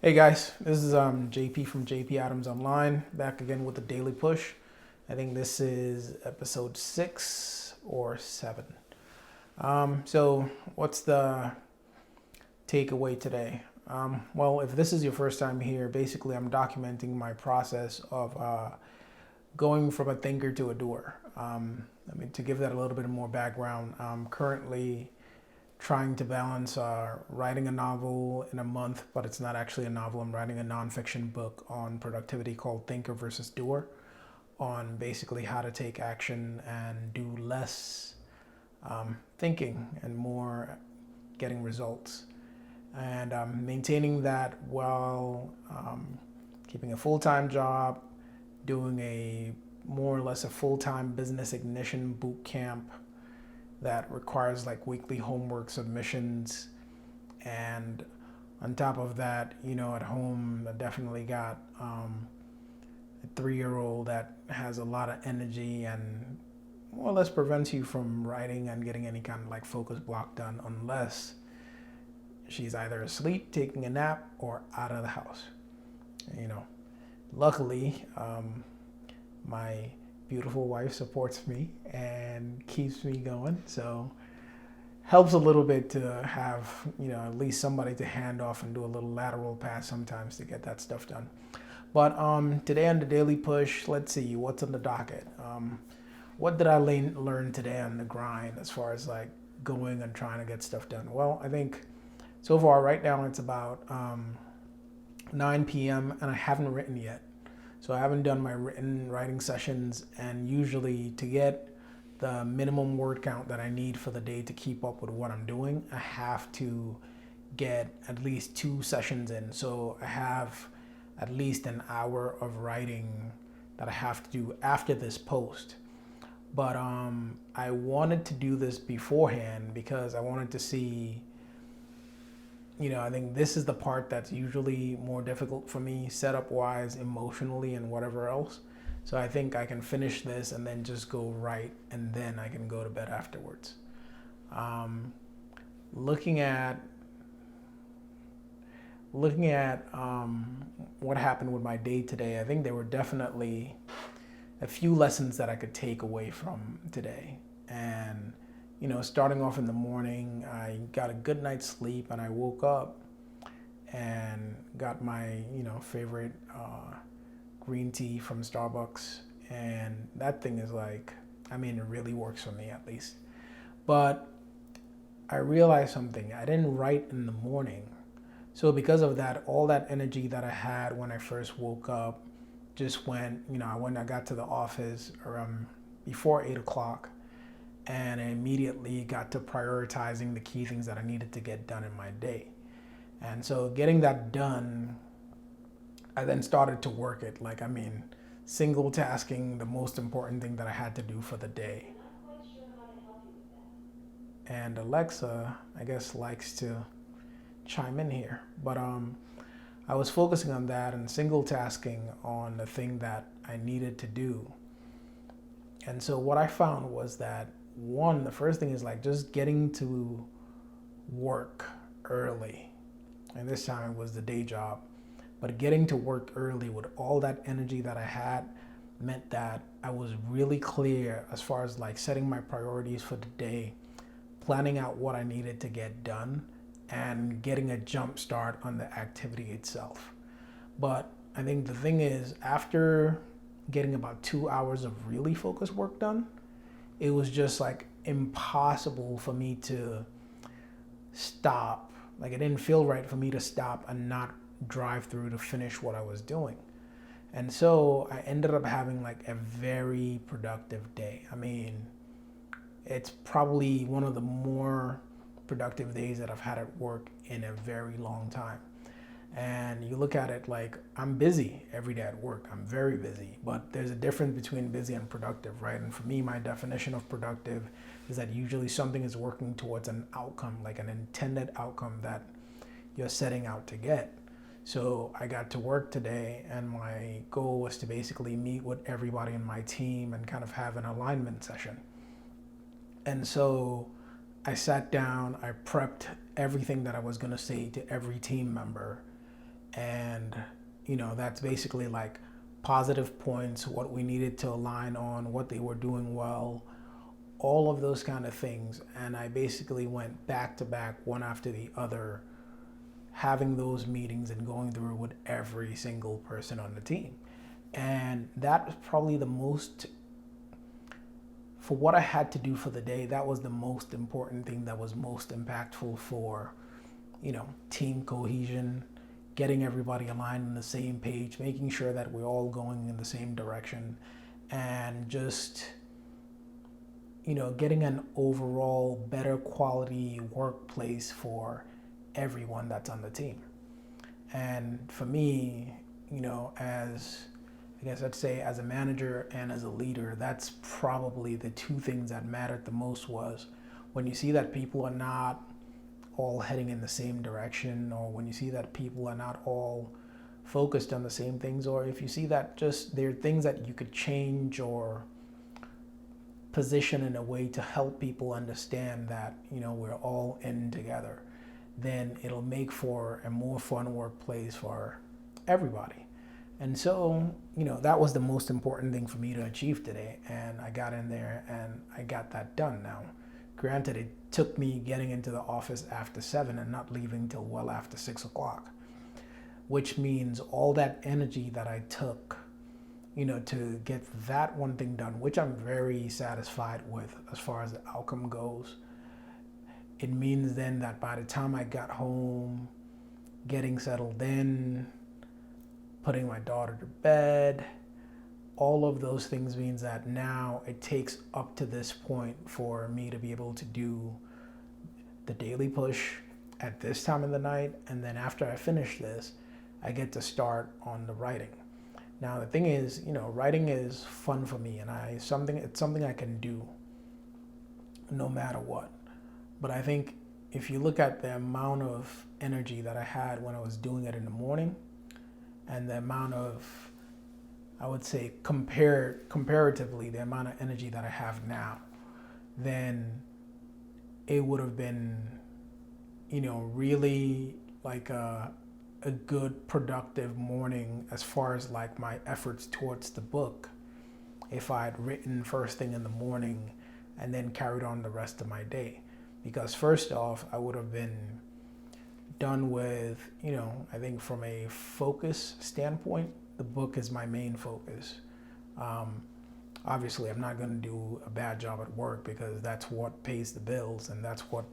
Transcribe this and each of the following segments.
Hey guys, this is JP from JP Adams Online, back again with the Daily Push. I think this is episode 6 or 7. So what's the takeaway today? Well, if this is your first time here, basically I'm documenting my process of going from a thinker to a doer. To give that a little bit more background, I'm currently trying to balance writing a novel in a month, but it's not actually a novel. I'm writing a nonfiction book on productivity called Thinker versus Doer, on basically how to take action and do less thinking and more getting results. And maintaining that while keeping a full time job, doing a more or less a full time business ignition boot camp that requires like weekly homework submissions. And on top of that, at home, I definitely got a 3 year old that has a lot of energy and more or less prevents you from writing and getting any kind of like focus block done unless she's either asleep, taking a nap, or out of the house. You know, luckily, my beautiful wife supports me and keeps me going. So helps a little bit to have, at least somebody to hand off and do a little lateral pass sometimes to get that stuff done. But today on the Daily Push, let's see what's on the docket. What did I learn today on the grind as far as like going and trying to get stuff done? Well, I think so far right now it's about 9 p.m. and I haven't written yet. So I haven't done my writing sessions, and usually to get the minimum word count that I need for the day to keep up with what I'm doing, I have to get at least 2 sessions in. So I have at least an hour of writing that I have to do after this post. But I wanted to do this beforehand because I wanted to see, I think this is the part that's usually more difficult for me, setup wise, emotionally, and whatever else. So I think I can finish this and then just go right, and then I can go to bed afterwards. Um, looking at what happened with my day today, I think there were definitely a few lessons that I could take away from today. And starting off in the morning, I got a good night's sleep, and I woke up and got my favorite green tea from Starbucks, and that thing is like, it really works for me at least. But I realized something. I didn't write in the morning. So because of that, all that energy that I had when I first woke up just went, when I got to the office around before 8 o'clock, and I immediately got to prioritizing the key things that I needed to get done in my day. And so getting that done, I then started to work it. Single tasking the most important thing that I had to do for the day. And Alexa, I guess, likes to chime in here. But I was focusing on that and single tasking on the thing that I needed to do. And so what I found was that the first thing is like just getting to work early. And this time it was the day job. But getting to work early with all that energy that I had meant that I was really clear as far as like setting my priorities for the day, planning out what I needed to get done, and getting a jump start on the activity itself. But I think the thing is, after getting about 2 hours of really focused work done, it was just like impossible for me to stop. Like it didn't feel right for me to stop and not drive through to finish what I was doing. And so I ended up having like a very productive day. It's probably one of the more productive days that I've had at work in a very long time. And you look at it like I'm busy every day at work. I'm very busy, but there's a difference between busy and productive, right? And for me, my definition of productive is that usually something is working towards an outcome, like an intended outcome that you're setting out to get. So I got to work today, and my goal was to basically meet with everybody in my team and kind of have an alignment session. And so I sat down, I prepped everything that I was going to say to every team member, And, that's basically like positive points, what we needed to align on, what they were doing well, all of those kind of things. And I basically went back to back, one after the other, having those meetings and going through with every single person on the team. And that was probably the most, for what I had to do for the day, that was the most important thing that was most impactful for, team cohesion, getting everybody aligned on the same page, making sure that we're all going in the same direction, and just, getting an overall better quality workplace for everyone that's on the team. And for me, as I guess I'd say as a manager and as a leader, that's probably the two things that mattered the most. Was when you see that people are not all heading in the same direction, or when you see that people are not all focused on the same things, or if you see that just there are things that you could change or position in a way to help people understand that, we're all in together, then it'll make for a more fun workplace for everybody. And so, that was the most important thing for me to achieve today. And I got in there and I got that done. Now, granted, it took me getting into the office after 7 and not leaving till well after 6 o'clock, which means all that energy that I took, to get that one thing done, which I'm very satisfied with as far as the outcome goes. It means then that by the time I got home, getting settled in, putting my daughter to bed, all of those things means that now it takes up to this point for me to be able to do the daily push at this time of the night. And then after I finish this, I get to start on the writing. Now the thing is, writing is fun for me, and it's something I can do no matter what. But I think if you look at the amount of energy that I had when I was doing it in the morning, and the amount of, I would say, comparatively, the amount of energy that I have now, then it would have been, really like a good productive morning as far as like my efforts towards the book, if I had written first thing in the morning and then carried on the rest of my day. Because first off, I would have been done with, I think from a focus standpoint, the book is my main focus. Obviously, I'm not going to do a bad job at work because that's what pays the bills, and that's what,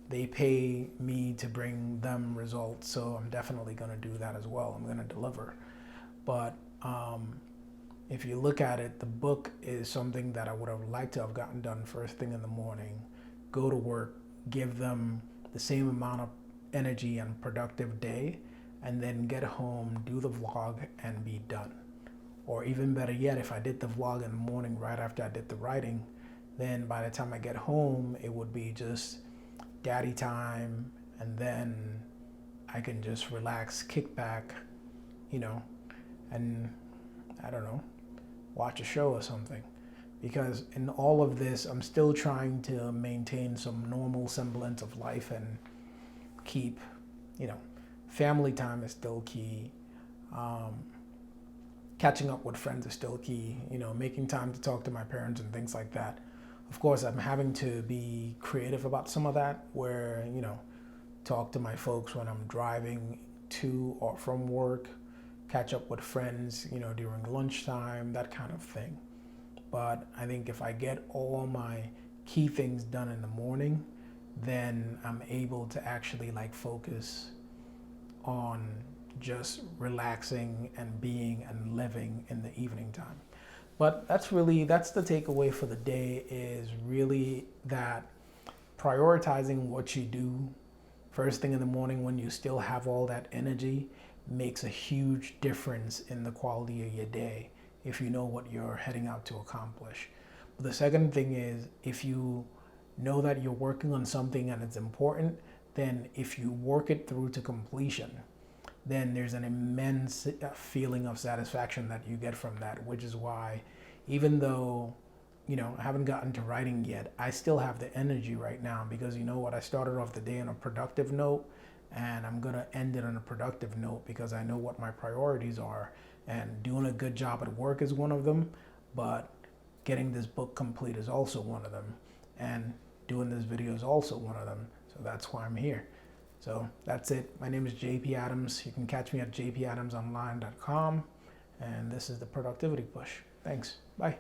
they pay me to bring them results. So I'm definitely going to do that as well. I'm going to deliver. But if you look at it, the book is something that I would have liked to have gotten done first thing in the morning, go to work, give them the same amount of energy and productive day, and then get home, do the vlog, and be done. Or even better yet, if I did the vlog in the morning right after I did the writing, then by the time I get home, it would be just daddy time, and then I can just relax, kick back, and I don't know, watch a show or something. Because in all of this, I'm still trying to maintain some normal semblance of life and keep, family time is still key. Catching up with friends is still key, making time to talk to my parents and things like that. Of course, I'm having to be creative about some of that, where, talk to my folks when I'm driving to or from work, catch up with friends, during lunchtime, that kind of thing. But I think if I get all my key things done in the morning, then I'm able to actually focus on just relaxing and being and living in the evening time. But that's the takeaway for the day, is really that prioritizing what you do first thing in the morning when you still have all that energy makes a huge difference in the quality of your day if you know what you're heading out to accomplish. But the second thing is, if you know that you're working on something and it's important, then if you work it through to completion, then there's an immense feeling of satisfaction that you get from that, which is why, even though, I haven't gotten to writing yet, I still have the energy right now because I started off the day on a productive note, and I'm going to end it on a productive note because I know what my priorities are, and doing a good job at work is one of them, but getting this book complete is also one of them, and doing this video is also one of them. So that's why I'm here. So that's it. My name is JP Adams. You can catch me at jpadamsonline.com, and this is the Productivity Push. Thanks. Bye.